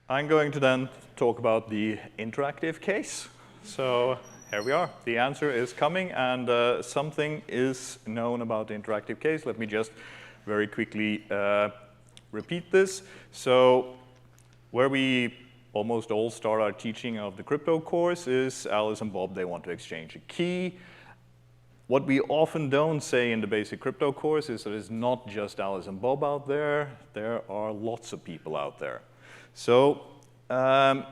I'm going to then talk about the interactive case. So here we are. The answer is coming, and something is known about the interactive case. Let me just very quickly repeat this. So where we almost all start our teaching of the crypto course is Alice and Bob, they want to exchange a key. What we often don't say in the basic crypto course is that it's not just Alice and Bob out there. There are lots of people out there. So, and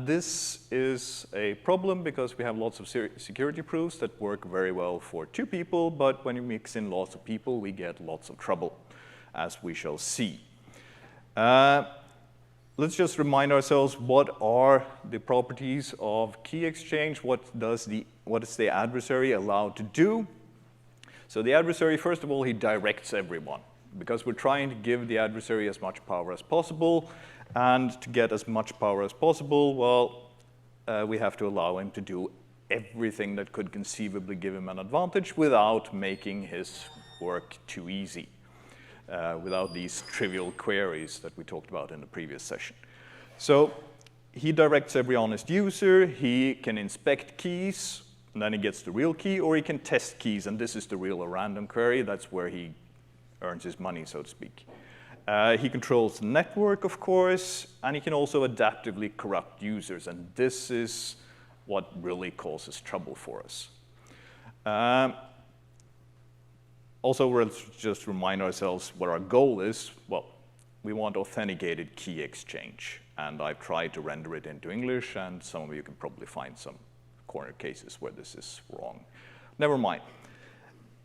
this is a problem because we have lots of security proofs that work very well for 2 people, but when you mix in lots of people, we get lots of trouble, as we shall see. Let's just remind ourselves, what are the properties of key exchange? What is the adversary allowed to do? So the adversary, first of all, he directs everyone, because we're trying to give the adversary as much power as possible, and to get as much power as possible, well, we have to allow him to do everything that could conceivably give him an advantage without making his work too easy. Without these trivial queries that we talked about in the previous session. So he directs every honest user, he can inspect keys, and then he gets the real key, or he can test keys, and this is the real or random query. That's where he earns his money, so to speak. He controls the network, of course, and he can also adaptively corrupt users, and this is what really causes trouble for us. Also, let's just remind ourselves what our goal is. Well, we want authenticated key exchange. And I've tried to render it into English, and some of you can probably find some corner cases where this is wrong. Never mind.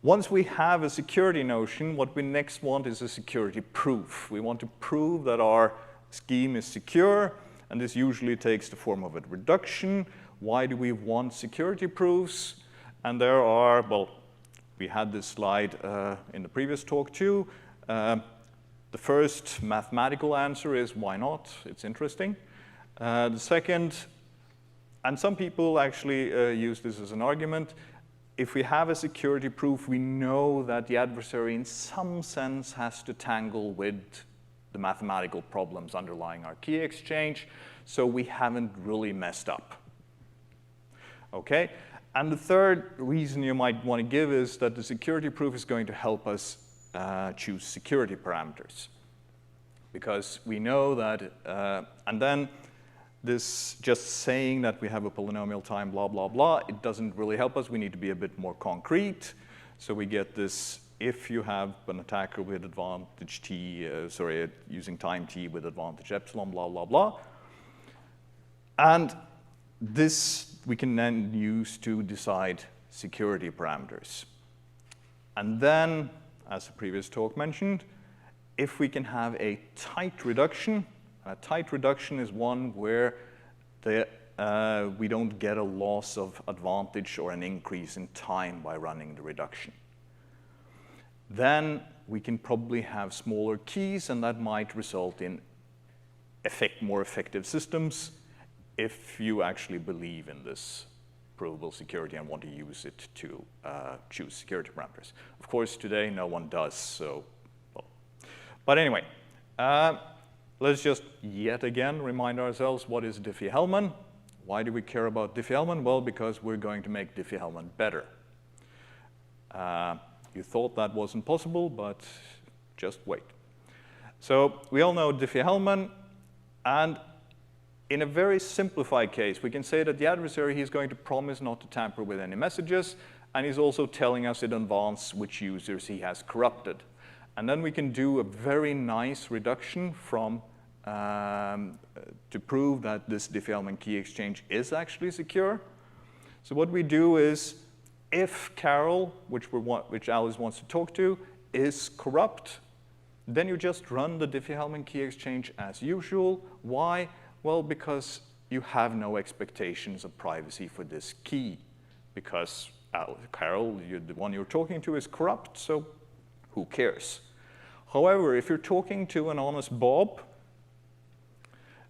Once we have a security notion, what we next want is a security proof. We want to prove that our scheme is secure, and this usually takes the form of a reduction. Why do we want security proofs? And there are, well, we had this slide in the previous talk too. The first mathematical answer is why not? It's interesting. The second, and some people actually use this as an argument, if we have a security proof, we know that the adversary in some sense has to tangle with the mathematical problems underlying our key exchange, so we haven't really messed up. Okay? And the third reason you might want to give is that the security proof is going to help us choose security parameters. Because we know that, and then this just saying that we have a polynomial time, blah, blah, blah, it doesn't really help us. We need to be a bit more concrete. So we get this, if you have an attacker with advantage t, using time t with advantage epsilon, blah, blah, blah. And this we can then use to decide security parameters. And then, as the previous talk mentioned, if we can have a tight reduction, a tight reduction is one where we don't get a loss of advantage or an increase in time by running the reduction. Then we can probably have smaller keys, and that might result in more effective systems if you actually believe in this provable security and want to use it to choose security parameters. Of course, today no one does, so, well. But anyway, let's just yet again remind ourselves, what is Diffie-Hellman? Why do we care about Diffie-Hellman? Well, because we're going to make Diffie-Hellman better. You thought that wasn't possible, but just wait. So we all know Diffie-Hellman, and in a very simplified case, we can say that the adversary, he's going to promise not to tamper with any messages, and he's also telling us in advance which users he has corrupted. And then we can do a very nice reduction from to prove that this Diffie-Hellman key exchange is actually secure. So what we do is, if Carol, which Alice wants to talk to, is corrupt, then you just run the Diffie-Hellman key exchange as usual. Why? Well, because you have no expectations of privacy for this key, because Carol, the one you're talking to, is corrupt, so who cares? However, if you're talking to an honest Bob,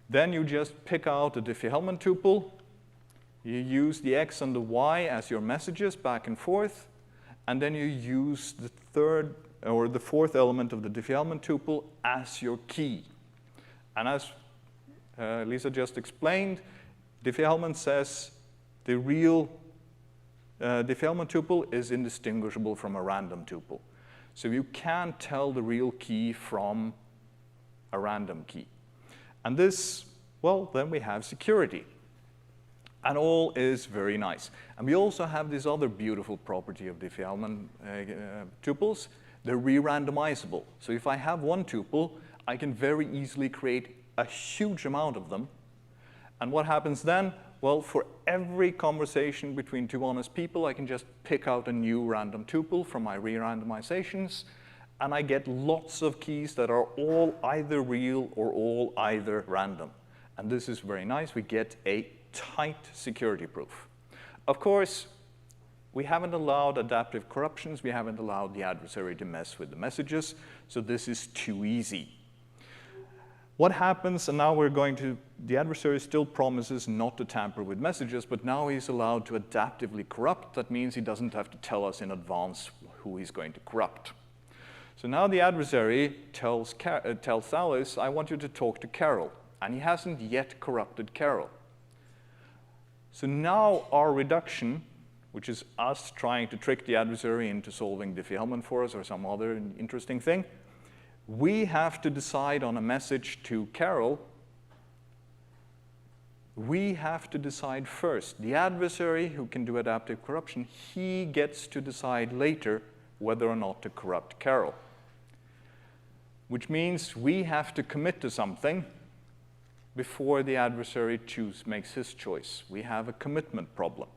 then you just pick out a Diffie-Hellman tuple, you use the x and the y as your messages back and forth, and then you use the third or the fourth element of the Diffie-Hellman tuple as your key. And as Lisa just explained, Diffie-Hellman says the real Diffie-Hellman tuple is indistinguishable from a random tuple. So you can't tell the real key from a random key. And this, well, then we have security. And all is very nice. And we also have this other beautiful property of Diffie-Hellman tuples. They're re-randomizable. So if I have one tuple, I can very easily create a huge amount of them. And what happens then? Well, for every conversation between two honest people, I can just pick out a new random tuple from my re-randomizations, and I get lots of keys that are all either real or all either random. And this is very nice. We get a tight security proof. Of course, we haven't allowed adaptive corruptions. We haven't allowed the adversary to mess with the messages, so this is too easy. What happens, and now we're going to, the adversary still promises not to tamper with messages, but now he's allowed to adaptively corrupt. That means he doesn't have to tell us in advance who he's going to corrupt. So now the adversary tells Alice, I want you to talk to Carol, and he hasn't yet corrupted Carol. So now our reduction, which is us trying to trick the adversary into solving Diffie-Hellman for us or some other interesting thing, we have to decide on a message to Carol. We have to decide first. The adversary, who can do adaptive corruption, he gets to decide later whether or not to corrupt Carol. Which means we have to commit to something before the adversary makes his choice. We have a commitment problem.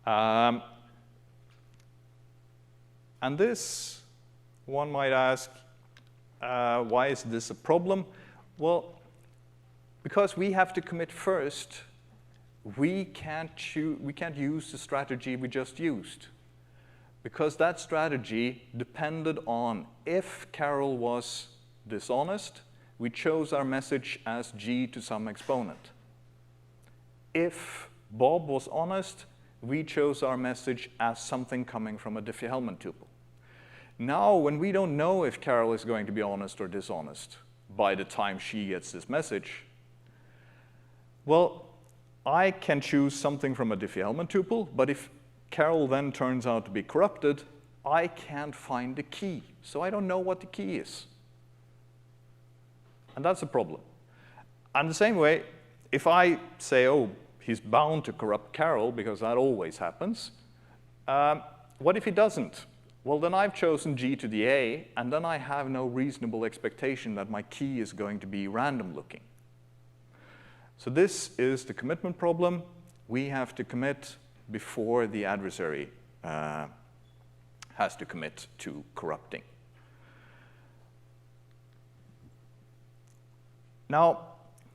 And this, one might ask, why is this a problem? Well, because we have to commit first, we can't use the strategy we just used. Because that strategy depended on if Carol was dishonest, we chose our message as G to some exponent. If Bob was honest, we chose our message as something coming from a Diffie-Hellman tuple. Now, when we don't know if Carol is going to be honest or dishonest by the time she gets this message, well, I can choose something from a Diffie-Hellman tuple, but if Carol then turns out to be corrupted, I can't find the key, so I don't know what the key is. And that's a problem. And the same way, if I say, oh, he's bound to corrupt Carol, because that always happens, what if he doesn't? Well, then I've chosen G to the A, and then I have no reasonable expectation that my key is going to be random looking. So this is the commitment problem. We have to commit before the adversary has to commit to corrupting. Now,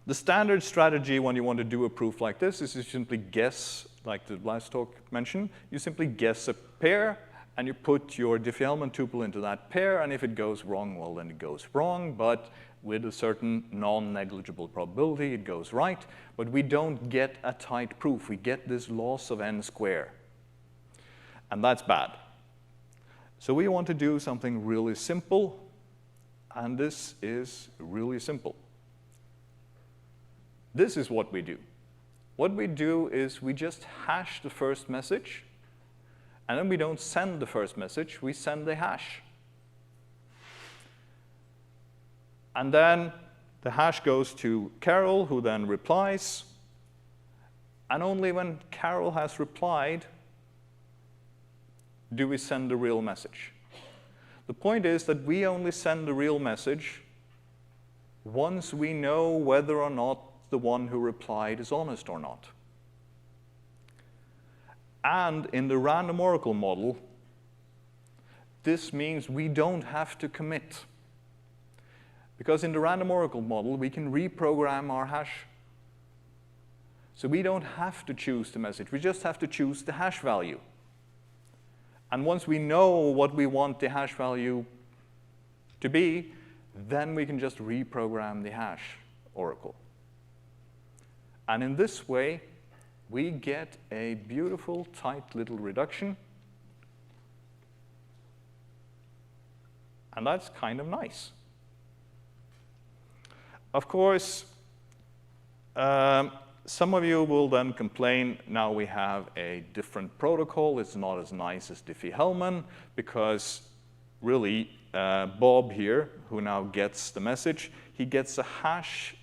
the standard strategy when you want to do a proof like this is you simply guess, like the last talk mentioned, you simply guess a pair, and you put your Diffie-Hellman tuple into that pair, and if it goes wrong, well, then it goes wrong, but with a certain non-negligible probability, it goes right. But we don't get a tight proof. We get this loss of n squared. And that's bad. So we want to do something really simple, and this is really simple. This is what we do. What we do is we just hash the first message, and then we don't send the first message, we send the hash. And then the hash goes to Carol, who then replies. And only when Carol has replied do we send the real message. The point is that we only send the real message once we know whether or not the one who replied is honest or not. And in the random oracle model, this means we don't have to commit. Because in the random oracle model, we can reprogram our hash. So we don't have to choose the message. We just have to choose the hash value. And once we know what we want the hash value to be, then we can just reprogram the hash oracle. And in this way, we get a beautiful, tight little reduction. And that's kind of nice. Of course, Some of you will then complain, now we have a different protocol, it's not as nice as Diffie-Hellman, because really, Bob here, who now gets the message, he gets a hash,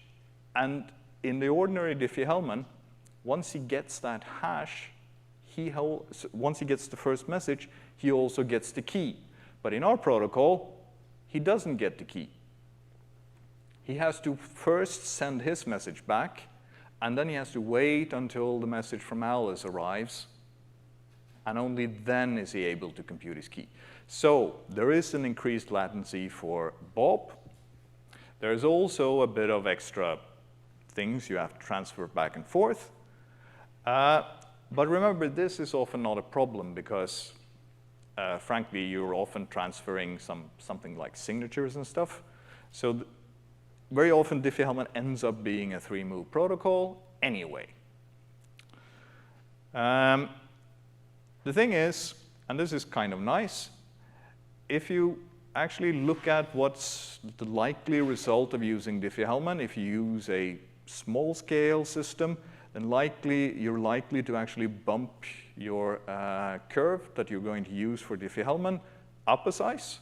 and in the ordinary Diffie-Hellman, once he gets that hash, once he gets the first message, he also gets the key. But in our protocol, he doesn't get the key. He has to first send his message back, and then he has to wait until the message from Alice arrives, and only then is he able to compute his key. So there is an increased latency for Bob. There's also a bit of extra things you have to transfer back and forth. But remember, this is often not a problem because, frankly, you're often transferring something like signatures and stuff. So very often, Diffie-Hellman ends up being a 3-move protocol anyway. The thing is, and this is kind of nice, if you actually look at what's the likely result of using Diffie-Hellman, if you use a small-scale system, then you're likely to actually bump your curve that you're going to use for Diffie-Hellman up a size.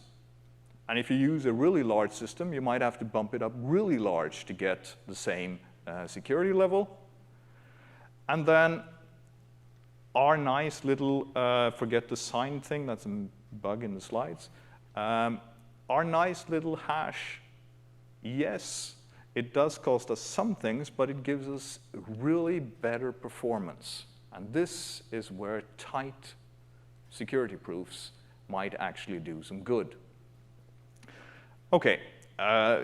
And if you use a really large system, you might have to bump it up really large to get the same security level. And then our nice little forget the sign thing, that's a bug in the slides. Our nice little hash, yes, it does cost us some things, but it gives us really better performance. And this is where tight security proofs might actually do some good. OK,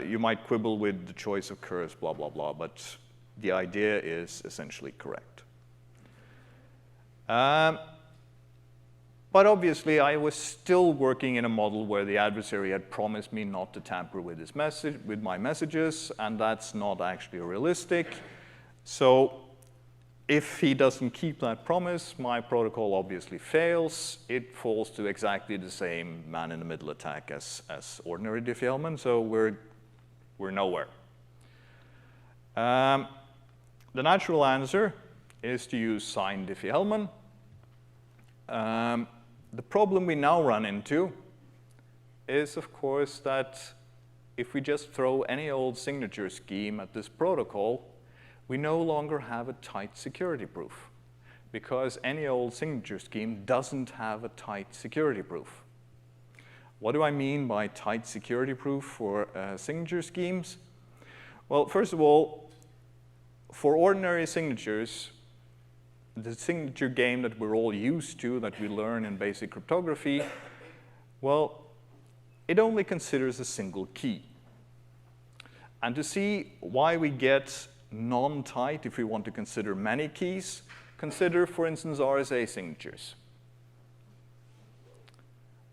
you might quibble with the choice of curves, blah, blah, blah, but the idea is essentially correct. But obviously, I was still working in a model where the adversary had promised me not to tamper with my messages, and that's not actually realistic. So if he doesn't keep that promise, my protocol obviously fails. It falls to exactly the same man-in-the-middle attack as ordinary Diffie-Hellman, so we're nowhere. The natural answer is to use signed Diffie-Hellman. The problem we now run into is, of course, that if we just throw any old signature scheme at this protocol, we no longer have a tight security proof, because any old signature scheme doesn't have a tight security proof. What do I mean by tight security proof for signature schemes? Well, first of all, for ordinary signatures, the signature game that we're all used to, that we learn in basic cryptography, well, it only considers a single key. And to see why we get non-tight if we want to consider many keys, consider, for instance, RSA signatures.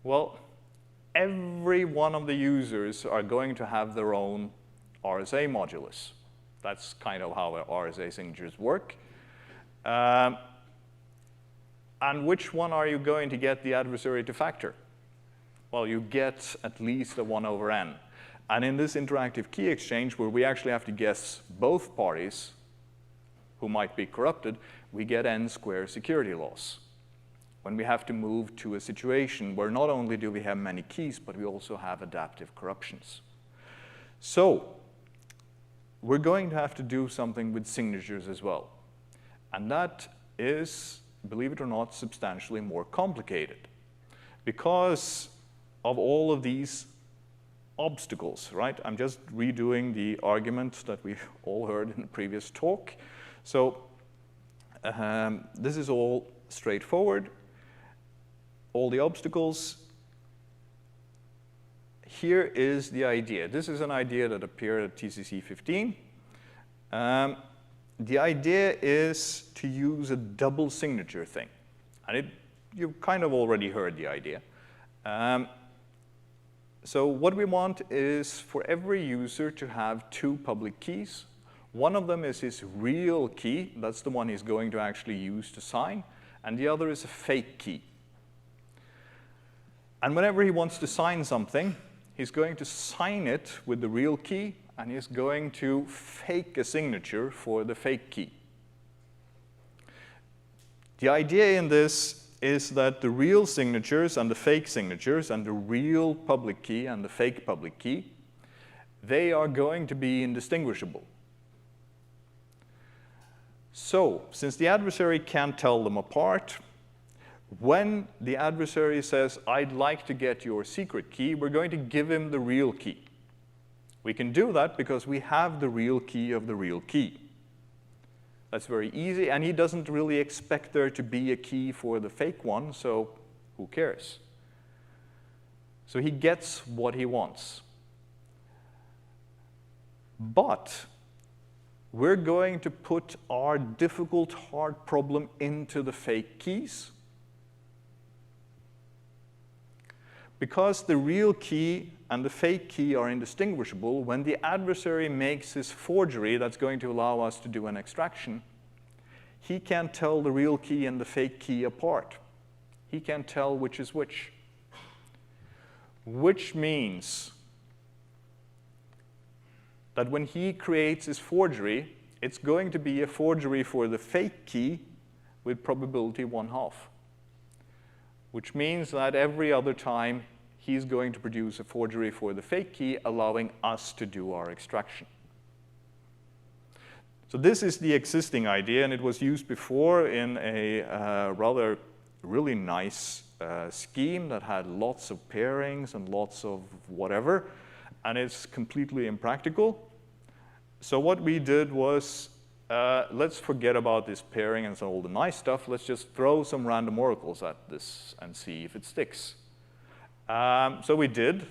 Well, every one of the users are going to have their own RSA modulus. That's kind of how RSA signatures work. And which one are you going to get the adversary to factor? Well, you get at least a 1 over n. And in this interactive key exchange, where we actually have to guess both parties who might be corrupted, we get n² security loss. When we have to move to a situation where not only do we have many keys, but we also have adaptive corruptions. So we're going to have to do something with signatures as well. And that is, believe it or not, substantially more complicated because of all of these obstacles, right? I'm just redoing the argument that we all heard in the previous talk. So this is all straightforward. All the obstacles. Here is the idea. This is an idea that appeared at TCC 15. The idea is to use a double signature thing. And you've kind of already heard the idea. So what we want is for every user to have 2 public keys. One of them is his real key. That's the one he's going to actually use to sign. And the other is a fake key. And whenever he wants to sign something, he's going to sign it with the real key and he's going to fake a signature for the fake key. The idea in this is that the real signatures and the fake signatures and the real public key and the fake public key, they are going to be indistinguishable. So, since the adversary can't tell them apart, when the adversary says, "I'd like to get your secret key," we're going to give him the real key. We can do that because we have the real key of the real key. That's very easy, and he doesn't really expect there to be a key for the fake one, so who cares? So he gets what he wants. But we're going to put our difficult, hard problem into the fake keys. Because the real key and the fake key are indistinguishable, when the adversary makes his forgery that's going to allow us to do an extraction, he can't tell the real key and the fake key apart. He can't tell which is which. Which means that when he creates his forgery, it's going to be a forgery for the fake key with probability 1/2. Which means that every other time, he's going to produce a forgery for the fake key, allowing us to do our extraction. So this is the existing idea, and it was used before in a rather really nice scheme that had lots of pairings and lots of whatever, and it's completely impractical. So what we did was, let's forget about this pairing and all the nice stuff. Let's just throw some random oracles at this and see if it sticks. So we did,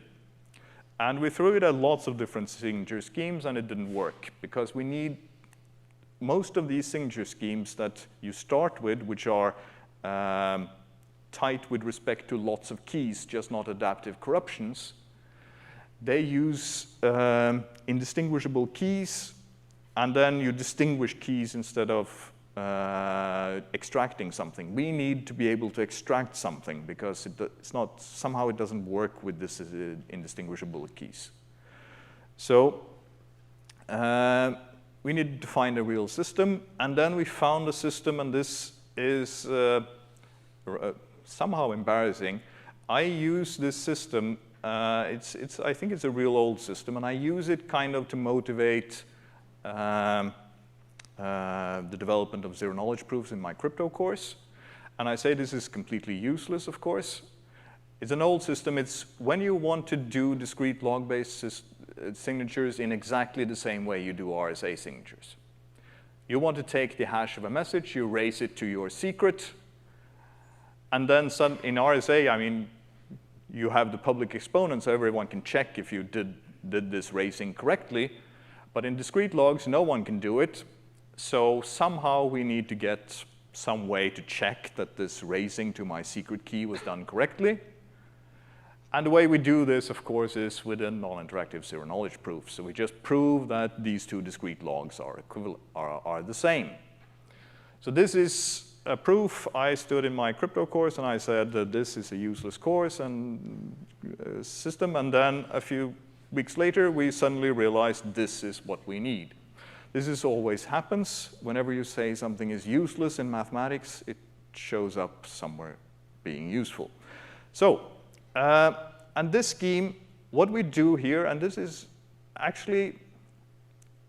and we threw it at lots of different signature schemes, and it didn't work, because we need most of these signature schemes that you start with, which are tight with respect to lots of keys, just not adaptive corruptions. They use indistinguishable keys, and then you distinguish keys instead of extracting something. We need to be able to extract something, because somehow it doesn't work with this indistinguishable keys. So we needed to find a real system, and then we found a system, and this is somehow embarrassing. I use this system. I think it's a real old system, and I use it kind of to motivate the development of zero-knowledge proofs in my crypto course. And I say this is completely useless, of course. It's an old system. It's when you want to do discrete log-based signatures in exactly the same way you do RSA signatures. You want to take the hash of a message, you raise it to your secret, and then in RSA, I mean, you have the public exponent, so everyone can check if you did this raising correctly. But in discrete logs, no one can do it. So somehow we need to get some way to check that this raising to my secret key was done correctly. And the way we do this, of course, is with a non-interactive zero-knowledge proof. So we just prove that these two discrete logs are the same. So this is a proof. I stood in my crypto course, and I said that this is a useless course and system. And then a few weeks later, we suddenly realized this is what we need. This always happens. Whenever you say something is useless in mathematics, it shows up somewhere being useful. So, and this scheme, what we do here, and this is actually,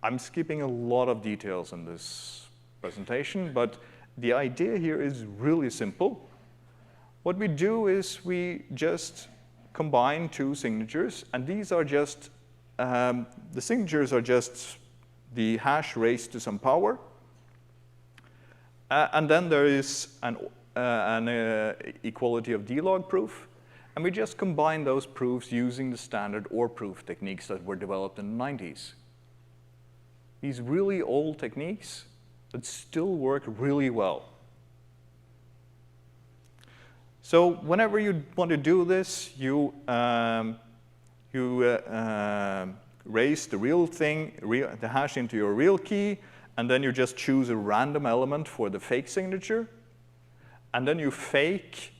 I'm skipping a lot of details in this presentation, but the idea here is really simple. What we do is we just combine two signatures, and these are just, the signatures are just the hash raised to some power. And then there is an equality of D-log proof. And we just combine those proofs using the standard OR proof techniques that were developed in the 90s. These really old techniques that still work really well. So whenever you want to do this, you raise the real thing, the hash into your real key, and then you just choose a random element for the fake signature. And then you fake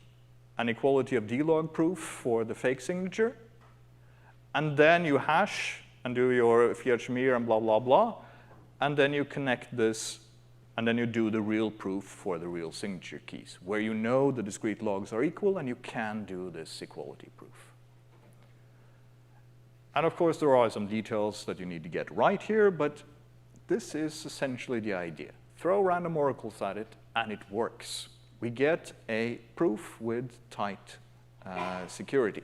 an equality of D-log proof for the fake signature. And then you hash and do your fiat-shamir and blah, blah, blah. And then you connect this, and then you do the real proof for the real signature keys, where you know the discrete logs are equal, and you can do this equality proof. And of course, there are some details that you need to get right here, but this is essentially the idea. Throw random oracles at it, and it works. We get a proof with tight security.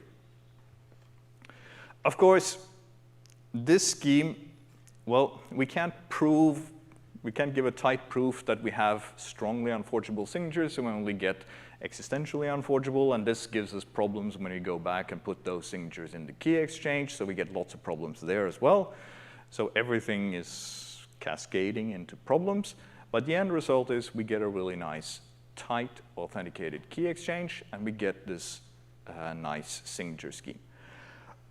Of course, this scheme, well, we can't give a tight proof that we have strongly unforgeable signatures, so we only get existentially unforgeable, and this gives us problems when we go back and put those signatures in the key exchange, so we get lots of problems there as well. So everything is cascading into problems, but the end result is we get a really nice, tight, authenticated key exchange, and we get this nice signature scheme.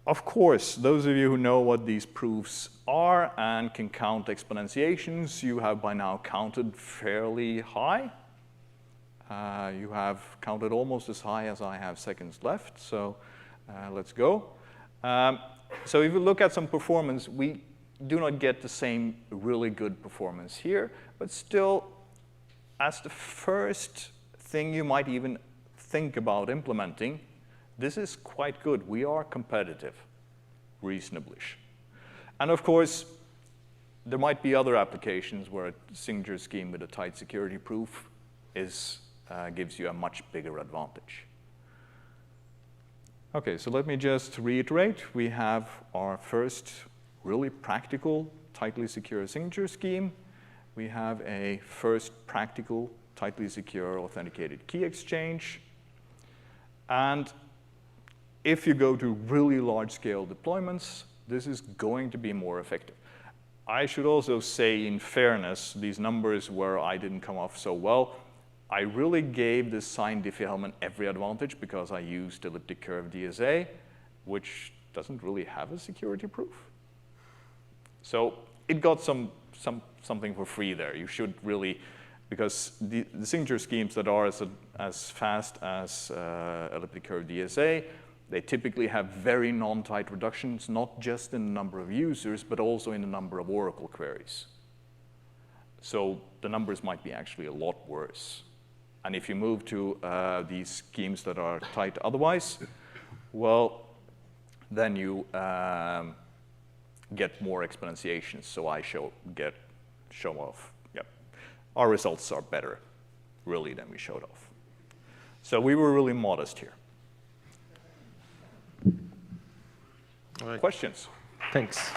Of course, those of you who know what these proofs are and can count exponentiations, you have by now counted fairly high. You have counted almost as high as I have seconds left, so let's go. So if you look at some performance, we do not get the same really good performance here, but still, as the first thing you might even think about implementing, this is quite good. We are competitive, reasonably. And of course, there might be other applications where a signature scheme with a tight security proof gives you a much bigger advantage. Okay, so let me just reiterate. We have our first really practical, tightly secure signature scheme. We have a first practical, tightly secure authenticated key exchange. And if you go to really large-scale deployments, this is going to be more effective. I should also say, in fairness, these numbers where I didn't come off so well, I really gave this signed Diffie-Hellman every advantage because I used elliptic curve DSA, which doesn't really have a security proof. So it got something for free there. You should really, because the signature schemes that are as fast as elliptic curve DSA, they typically have very non-tight reductions, not just in the number of users, but also in the number of Oracle queries. So the numbers might be actually a lot worse. And if you move to these schemes that are tight otherwise, well, then you get more exponentiations. So I show off. Yep. Our results are better, really, than we showed off. So we were really modest here. All right. Questions? Thanks.